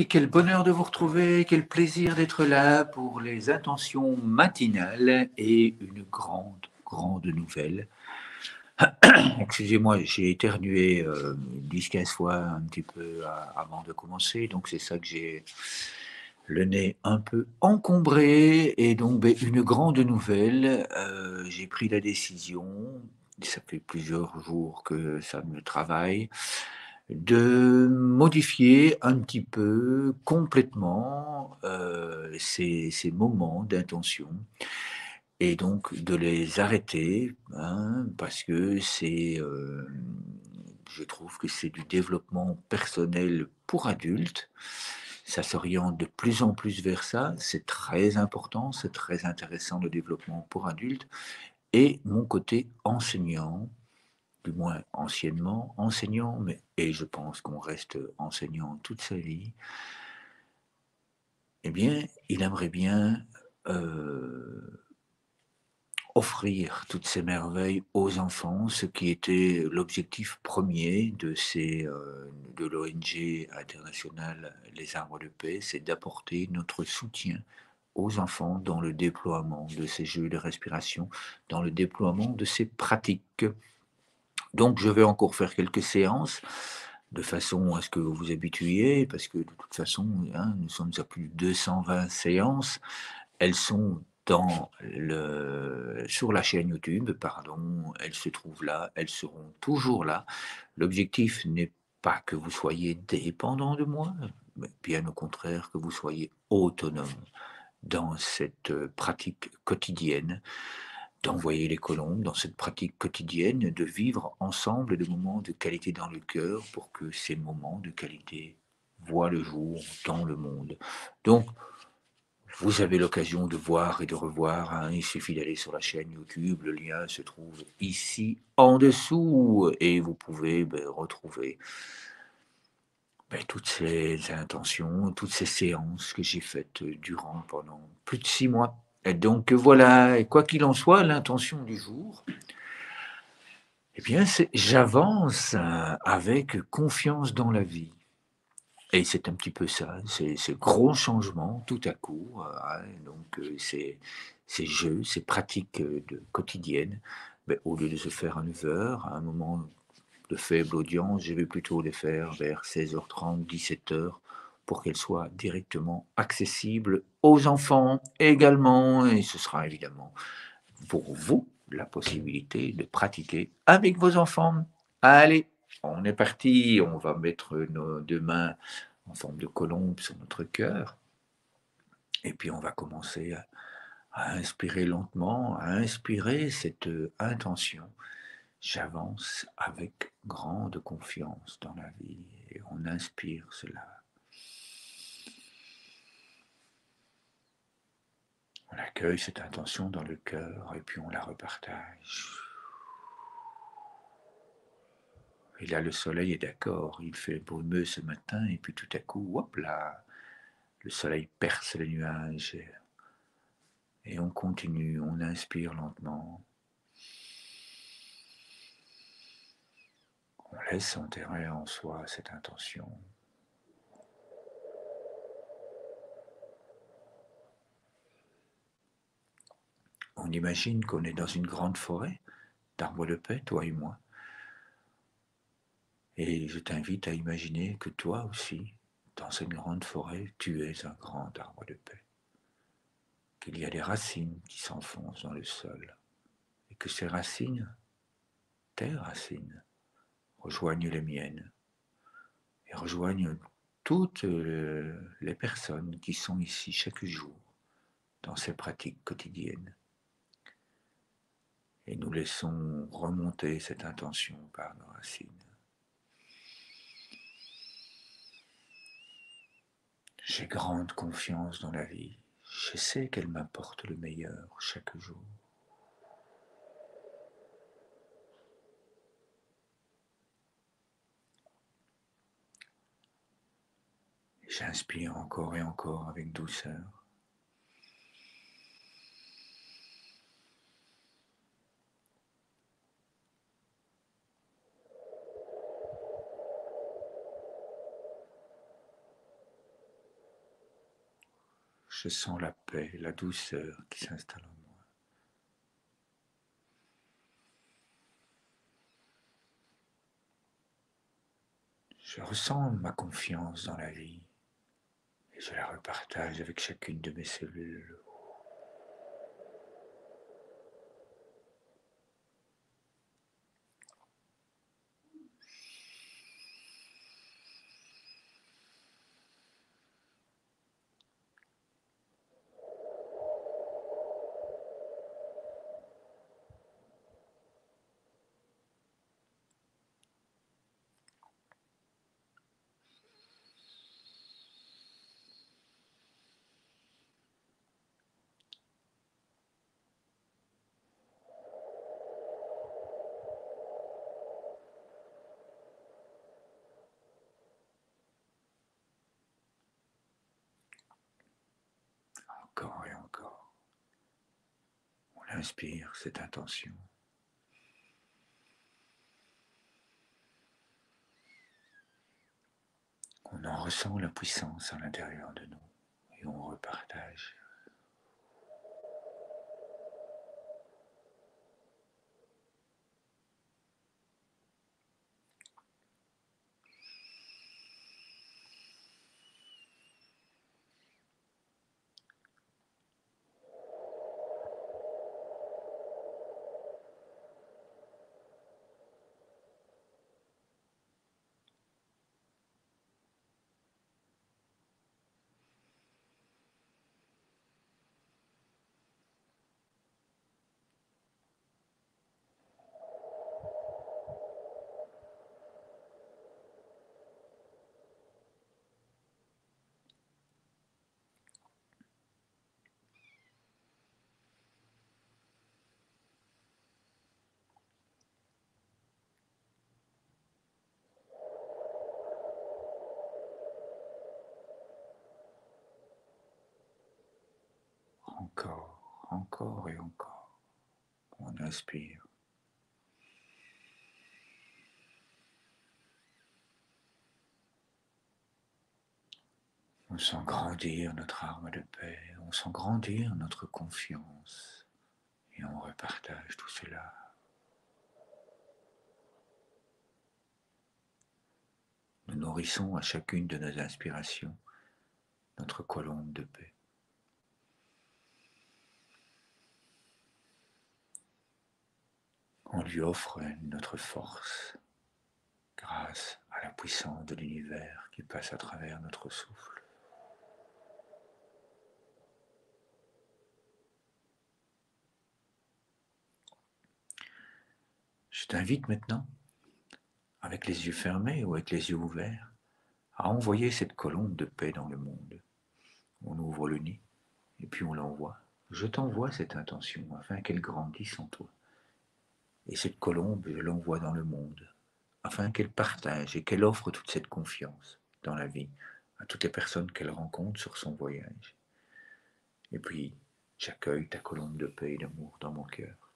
Oui, quel bonheur de vous retrouver, quel plaisir d'être là pour les intentions matinales et une grande, grande nouvelle. Excusez-moi, j'ai éternué 10-15 fois un petit peu avant de commencer, donc c'est ça que j'ai le nez un peu encombré. Et donc, ben, une grande nouvelle, j'ai pris la décision, ça fait plusieurs jours que ça me travaille, de modifier un petit peu, complètement, ces moments d'intention et donc de les arrêter, hein, parce que je trouve que c'est du développement personnel pour adultes. Ça s'oriente de plus en plus vers ça. C'est très important, c'est très intéressant le développement pour adultes et mon côté enseignant, du moins anciennement enseignant, mais et je pense qu'on reste enseignant toute sa vie, eh bien, il aimerait bien, heu, offrir toutes ces merveilles aux enfants, ce qui était l'objectif premier de l'ONG internationale Les Arbres de Paix, c'est d'apporter notre soutien aux enfants dans le déploiement de ces jeux de respiration, dans le déploiement de ces pratiques. Donc je vais encore faire quelques séances, de façon à ce que vous vous habituiez, parce que de toute façon, hein, nous sommes à plus de 220 séances. Elles sont sur la chaîne YouTube, pardon, elles se trouvent là, elles seront toujours là. L'objectif n'est pas que vous soyez dépendant de moi, mais bien au contraire que vous soyez autonome dans cette pratique quotidienne d'envoyer les colombes, dans cette pratique quotidienne, de vivre ensemble des moments de qualité dans le cœur pour que ces moments de qualité voient le jour dans le monde. Donc, vous avez l'occasion de voir et de revoir, hein, il suffit d'aller sur la chaîne YouTube, le lien se trouve ici en dessous et vous pouvez retrouver toutes ces intentions, toutes ces séances que j'ai faites pendant plus de 6 mois. Et donc voilà, et quoi qu'il en soit, l'intention du jour, eh bien, c'est j'avance avec confiance dans la vie. Et c'est un petit peu ça, ces gros changements tout à coup, hein, donc ces jeux, ces pratiques, quotidiennes, au lieu de se faire à 9 heures, à un moment de faible audience, je vais plutôt les faire vers 16h30, 17 heures, pour qu'elles soient directement accessibles aux enfants également. Et ce sera évidemment pour vous la possibilité de pratiquer avec vos enfants. Allez, on est parti, on va mettre nos 2 mains en forme de colombe sur notre cœur et puis on va commencer à inspirer lentement, à inspirer cette, intention. J'avance avec grande confiance dans la vie et on inspire cela. On accueille cette intention dans le cœur et puis on la repartage. Et là, le soleil est d'accord, il fait brumeux ce matin et puis tout à coup, hop là, le soleil perce les nuages et on continue, on inspire lentement. On laisse enterrer en soi cette intention. On imagine qu'on est dans une grande forêt d'arbres de paix, toi et moi. Et je t'invite à imaginer que toi aussi, dans cette grande forêt, tu es un grand arbre de paix. Qu'il y a des racines qui s'enfoncent dans le sol. Et que ces racines, tes racines, rejoignent les miennes. Et rejoignent toutes les personnes qui sont ici chaque jour dans ces pratiques quotidiennes. Et nous laissons remonter cette intention par nos racines. J'ai grande confiance dans la vie. Je sais qu'elle m'apporte le meilleur chaque jour. J'inspire encore et encore avec douceur. Je sens la paix, la douceur qui s'installe en moi. Je ressens ma confiance dans la vie et je la repartage avec chacune de mes cellules. Encore et encore. On inspire cette intention. On en ressent la puissance à l'intérieur de nous et on repartage. Encore et encore. On inspire. On sent grandir notre arme de paix, on sent grandir notre confiance et on repartage tout cela. Nous nourrissons à chacune de nos inspirations notre colombe de paix. On lui offre notre force grâce à la puissance de l'univers qui passe à travers notre souffle. Je t'invite maintenant, avec les yeux fermés ou avec les yeux ouverts, à envoyer cette colombe de paix dans le monde. On ouvre le nid et puis on l'envoie. Je t'envoie cette intention afin qu'elle grandisse en toi. Et cette colombe, je l'envoie dans le monde, afin qu'elle partage et qu'elle offre toute cette confiance dans la vie à toutes les personnes qu'elle rencontre sur son voyage. Et puis, j'accueille ta colombe de paix et d'amour dans mon cœur.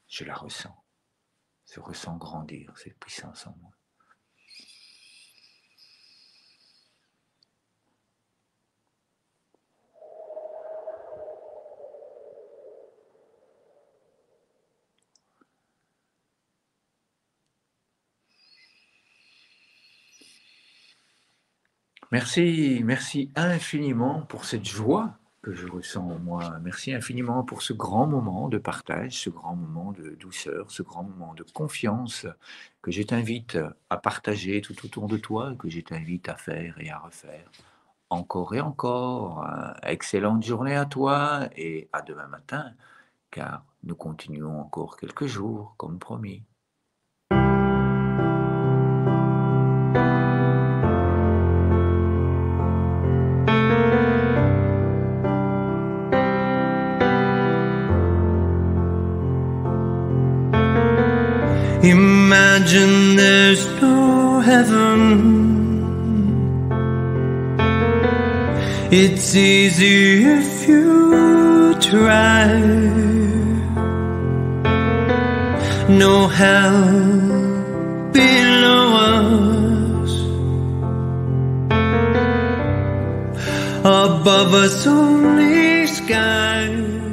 Je la ressens. Je ressens grandir cette puissance en moi. Merci infiniment pour cette joie que je ressens en moi. Merci infiniment pour ce grand moment de partage, ce grand moment de douceur, ce grand moment de confiance que je t'invite à partager tout autour de toi, que je t'invite à faire et à refaire encore et encore. Excellente journée à toi et à demain matin, car nous continuons encore quelques jours, comme promis. Imagine there's no heaven. It's easy if you try. No hell below us. above us only sky.